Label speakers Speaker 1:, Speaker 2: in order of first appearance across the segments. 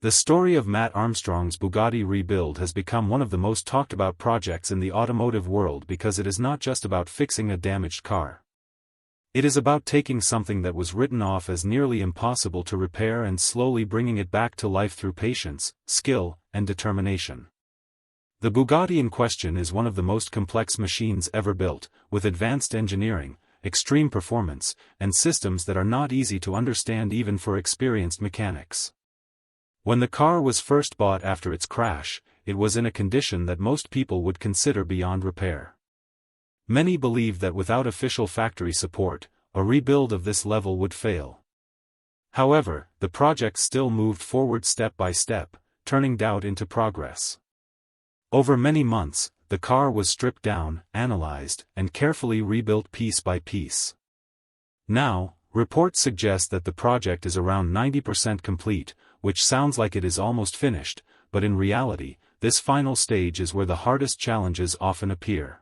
Speaker 1: The story of Mat Armstrong's Bugatti rebuild has become one of the most talked about projects in the automotive world because it is not just about fixing a damaged car. It is about taking something that was written off as nearly impossible to repair and slowly bringing it back to life through patience, skill, and determination. The Bugatti in question is one of the most complex machines ever built, with advanced engineering, extreme performance, and systems that are not easy to understand even for experienced mechanics. When the car was first bought after its crash, it was in a condition that most people would consider beyond repair. Many believed that without official factory support, a rebuild of this level would fail. However, the project still moved forward step by step, turning doubt into progress. Over many months, the car was stripped down, analyzed, and carefully rebuilt piece by piece. Now, reports suggest that the project is around 90% complete, which sounds like it is almost finished, but in reality, this final stage is where the hardest challenges often appear.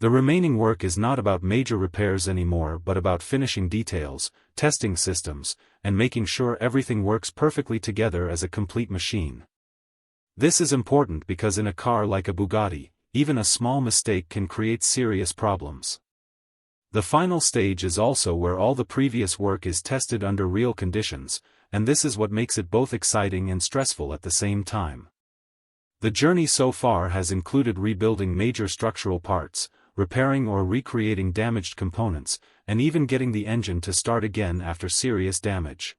Speaker 1: The remaining work is not about major repairs anymore but about finishing details, testing systems, and making sure everything works perfectly together as a complete machine. This is important because in a car like a Bugatti, even a small mistake can create serious problems. The final stage is also where all the previous work is tested under real conditions, and this is what makes it both exciting and stressful at the same time. The journey so far has included rebuilding major structural parts, repairing or recreating damaged components, and even getting the engine to start again after serious damage.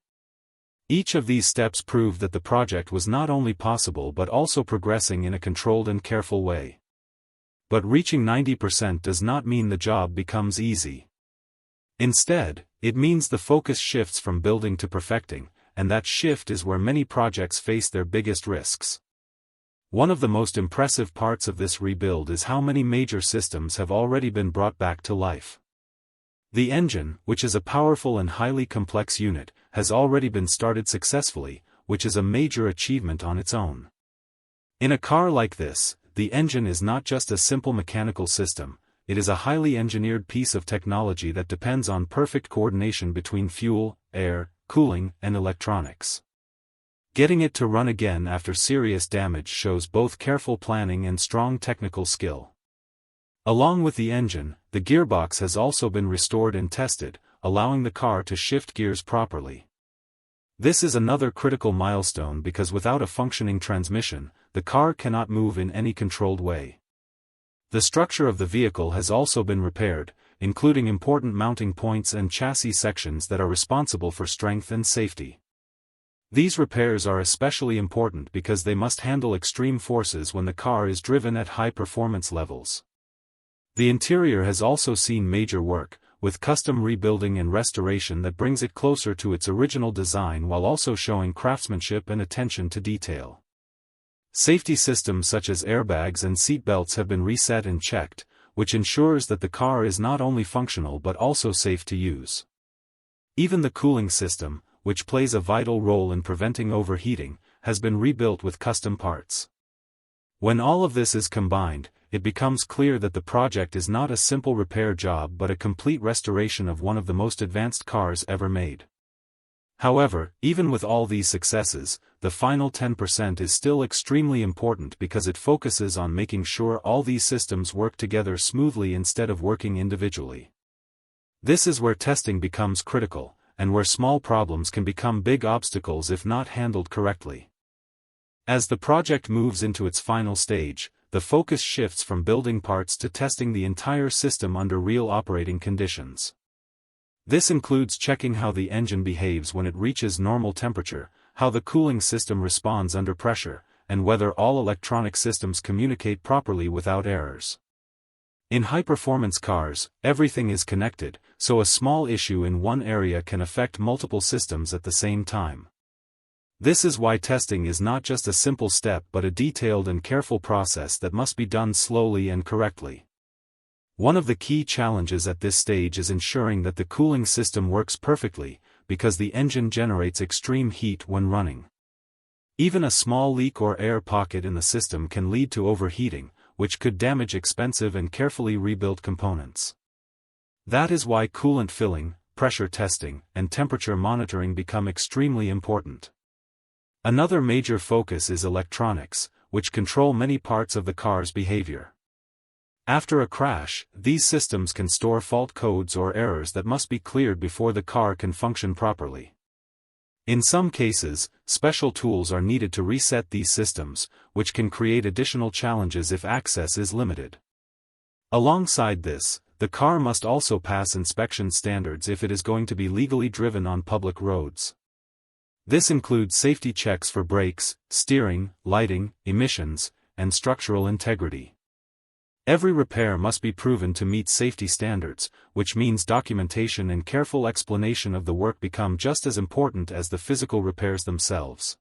Speaker 1: Each of these steps proved that the project was not only possible but also progressing in a controlled and careful way. But reaching 90% does not mean the job becomes easy. Instead, it means the focus shifts from building to perfecting, and that shift is where many projects face their biggest risks. One of the most impressive parts of this rebuild is how many major systems have already been brought back to life. The engine, which is a powerful and highly complex unit, has already been started successfully, which is a major achievement on its own. In a car like this, the engine is not just a simple mechanical system, it is a highly engineered piece of technology that depends on perfect coordination between fuel, air, cooling, and electronics. Getting it to run again after serious damage shows both careful planning and strong technical skill. Along with the engine, the gearbox has also been restored and tested, allowing the car to shift gears properly. This is another critical milestone because without a functioning transmission, the car cannot move in any controlled way. The structure of the vehicle has also been repaired, including important mounting points and chassis sections that are responsible for strength and safety. These repairs are especially important because they must handle extreme forces when the car is driven at high performance levels. The interior has also seen major work, with custom rebuilding and restoration that brings it closer to its original design while also showing craftsmanship and attention to detail. Safety systems such as airbags and seat belts have been reset and checked, which ensures that the car is not only functional but also safe to use. Even the cooling system, which plays a vital role in preventing overheating, has been rebuilt with custom parts. When all of this is combined, it becomes clear that the project is not a simple repair job but a complete restoration of one of the most advanced cars ever made. However, even with all these successes, the final 10% is still extremely important because it focuses on making sure all these systems work together smoothly instead of working individually. This is where testing becomes critical, and where small problems can become big obstacles if not handled correctly. As the project moves into its final stage, the focus shifts from building parts to testing the entire system under real operating conditions. This includes checking how the engine behaves when it reaches normal temperature, how the cooling system responds under pressure, and whether all electronic systems communicate properly without errors. In high-performance cars, everything is connected, so a small issue in one area can affect multiple systems at the same time. This is why testing is not just a simple step but a detailed and careful process that must be done slowly and correctly. One of the key challenges at this stage is ensuring that the cooling system works perfectly, because the engine generates extreme heat when running. Even a small leak or air pocket in the system can lead to overheating, which could damage expensive and carefully rebuilt components. That is why coolant filling, pressure testing, and temperature monitoring become extremely important. Another major focus is electronics, which control many parts of the car's behavior. After a crash, these systems can store fault codes or errors that must be cleared before the car can function properly. In some cases, special tools are needed to reset these systems, which can create additional challenges if access is limited. Alongside this, the car must also pass inspection standards if it is going to be legally driven on public roads. This includes safety checks for brakes, steering, lighting, emissions, and structural integrity. Every repair must be proven to meet safety standards, which means documentation and careful explanation of the work become just as important as the physical repairs themselves.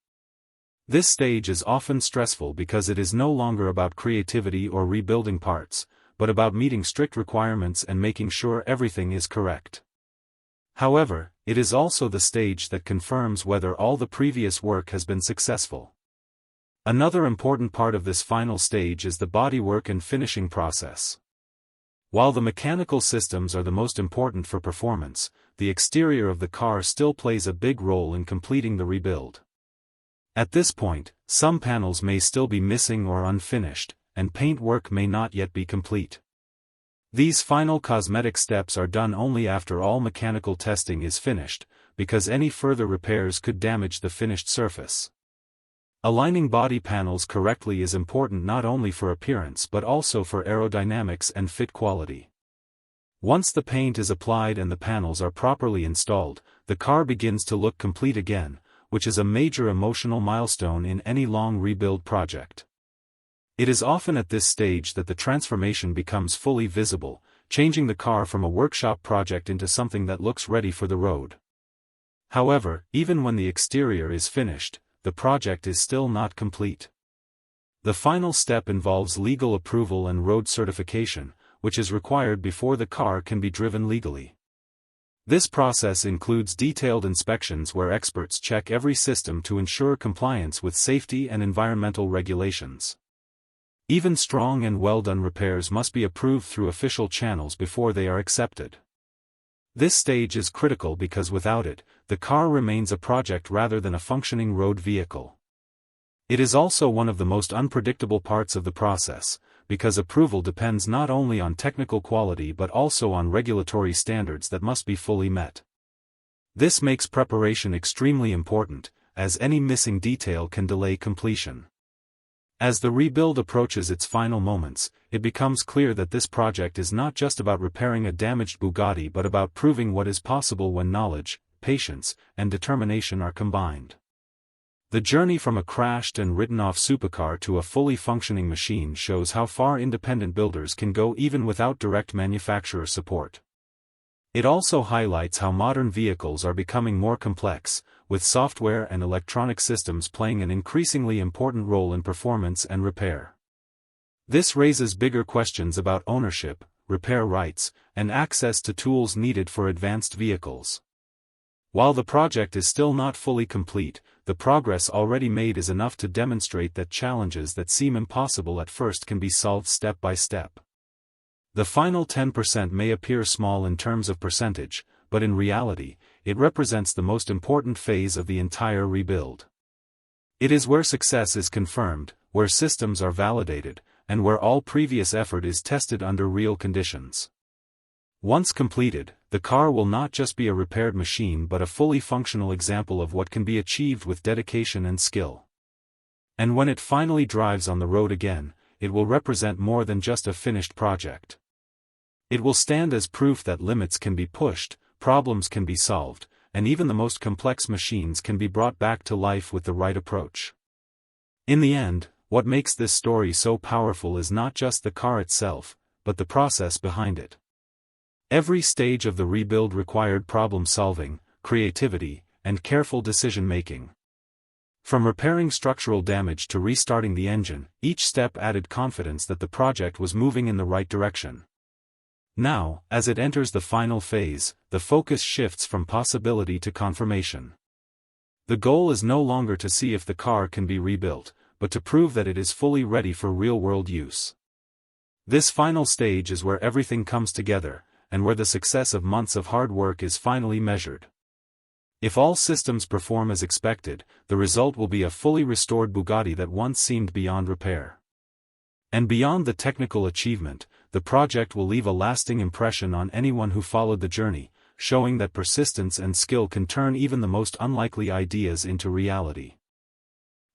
Speaker 1: This stage is often stressful because it is no longer about creativity or rebuilding parts, but about meeting strict requirements and making sure everything is correct. However, it is also the stage that confirms whether all the previous work has been successful. Another important part of this final stage is the bodywork and finishing process. While the mechanical systems are the most important for performance, the exterior of the car still plays a big role in completing the rebuild. At this point, some panels may still be missing or unfinished, and paint work may not yet be complete. These final cosmetic steps are done only after all mechanical testing is finished, because any further repairs could damage the finished surface. Aligning body panels correctly is important not only for appearance but also for aerodynamics and fit quality. Once the paint is applied and the panels are properly installed, the car begins to look complete again, which is a major emotional milestone in any long rebuild project. It is often at this stage that the transformation becomes fully visible, changing the car from a workshop project into something that looks ready for the road. However, even when the exterior is finished, the project is still not complete. The final step involves legal approval and road certification, which is required before the car can be driven legally. This process includes detailed inspections where experts check every system to ensure compliance with safety and environmental regulations. Even strong and well-done repairs must be approved through official channels before they are accepted. This stage is critical because without it, the car remains a project rather than a functioning road vehicle. It is also one of the most unpredictable parts of the process, because approval depends not only on technical quality but also on regulatory standards that must be fully met. This makes preparation extremely important, as any missing detail can delay completion. As the rebuild approaches its final moments, it becomes clear that this project is not just about repairing a damaged Bugatti but about proving what is possible when knowledge, patience, and determination are combined. The journey from a crashed and written-off supercar to a fully functioning machine shows how far independent builders can go even without direct manufacturer support. It also highlights how modern vehicles are becoming more complex, with software and electronic systems playing an increasingly important role in performance and repair. This raises bigger questions about ownership, repair rights, and access to tools needed for advanced vehicles. While the project is still not fully complete, the progress already made is enough to demonstrate that challenges that seem impossible at first can be solved step by step. The final 10% may appear small in terms of percentage, but in reality, it represents the most important phase of the entire rebuild. It is where success is confirmed, where systems are validated, and where all previous effort is tested under real conditions. Once completed, the car will not just be a repaired machine but a fully functional example of what can be achieved with dedication and skill. And when it finally drives on the road again, it will represent more than just a finished project. It will stand as proof that limits can be pushed, problems can be solved, and even the most complex machines can be brought back to life with the right approach. In the end, what makes this story so powerful is not just the car itself, but the process behind it. Every stage of the rebuild required problem-solving, creativity, and careful decision-making. From repairing structural damage to restarting the engine, each step added confidence that the project was moving in the right direction. Now, as it enters the final phase, the focus shifts from possibility to confirmation. The goal is no longer to see if the car can be rebuilt, but to prove that it is fully ready for real-world use. This final stage is where everything comes together, and where the success of months of hard work is finally measured. If all systems perform as expected, the result will be a fully restored Bugatti that once seemed beyond repair. And beyond the technical achievement, the project will leave a lasting impression on anyone who followed the journey, showing that persistence and skill can turn even the most unlikely ideas into reality.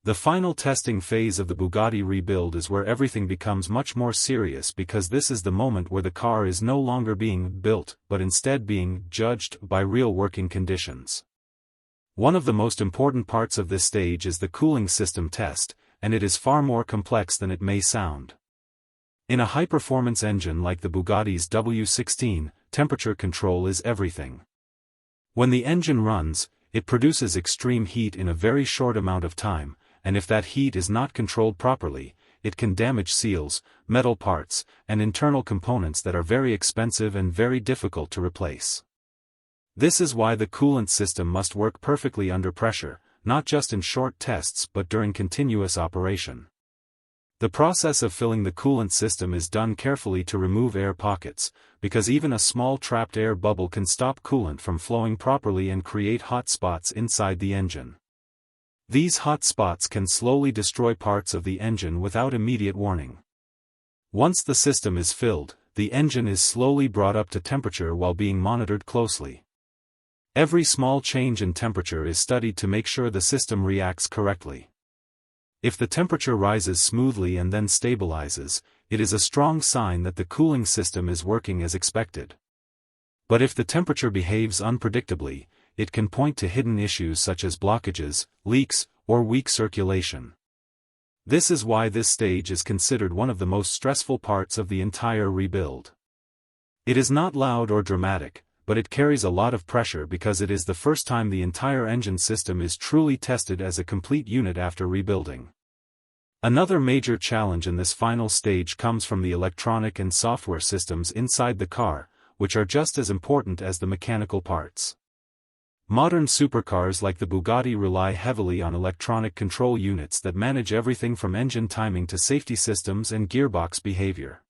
Speaker 1: The final testing phase of the Bugatti rebuild is where everything becomes much more serious, because this is the moment where the car is no longer being built, but instead being judged by real working conditions. One of the most important parts of this stage is the cooling system test, and it is far more complex than it may sound. In a high-performance engine like the Bugatti's W16, temperature control is everything. When the engine runs, it produces extreme heat in a very short amount of time, and if that heat is not controlled properly, it can damage seals, metal parts, and internal components that are very expensive and very difficult to replace. This is why the coolant system must work perfectly under pressure, not just in short tests but during continuous operation. The process of filling the coolant system is done carefully to remove air pockets, because even a small trapped air bubble can stop coolant from flowing properly and create hot spots inside the engine. These hot spots can slowly destroy parts of the engine without immediate warning. Once the system is filled, the engine is slowly brought up to temperature while being monitored closely. Every small change in temperature is studied to make sure the system reacts correctly. If the temperature rises smoothly and then stabilizes, it is a strong sign that the cooling system is working as expected. But if the temperature behaves unpredictably, it can point to hidden issues such as blockages, leaks, or weak circulation. This is why this stage is considered one of the most stressful parts of the entire rebuild. It is not loud or dramatic, but it carries a lot of pressure because it is the first time the entire engine system is truly tested as a complete unit after rebuilding. Another major challenge in this final stage comes from the electronic and software systems inside the car, which are just as important as the mechanical parts. Modern supercars like the Bugatti rely heavily on electronic control units that manage everything from engine timing to safety systems and gearbox behavior.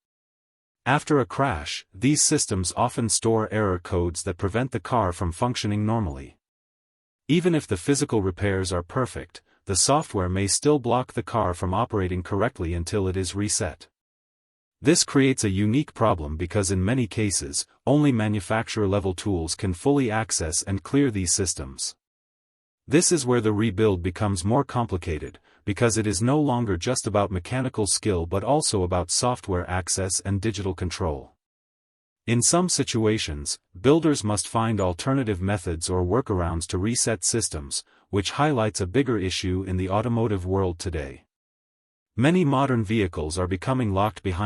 Speaker 1: After a crash, these systems often store error codes that prevent the car from functioning normally. Even if the physical repairs are perfect, the software may still block the car from operating correctly until it is reset. This creates a unique problem because in many cases, only manufacturer-level tools can fully access and clear these systems. This is where the rebuild becomes more complicated, because it is no longer just about mechanical skill but also about software access and digital control. In some situations, builders must find alternative methods or workarounds to reset systems, which highlights a bigger issue in the automotive world today. Many modern vehicles are becoming locked behind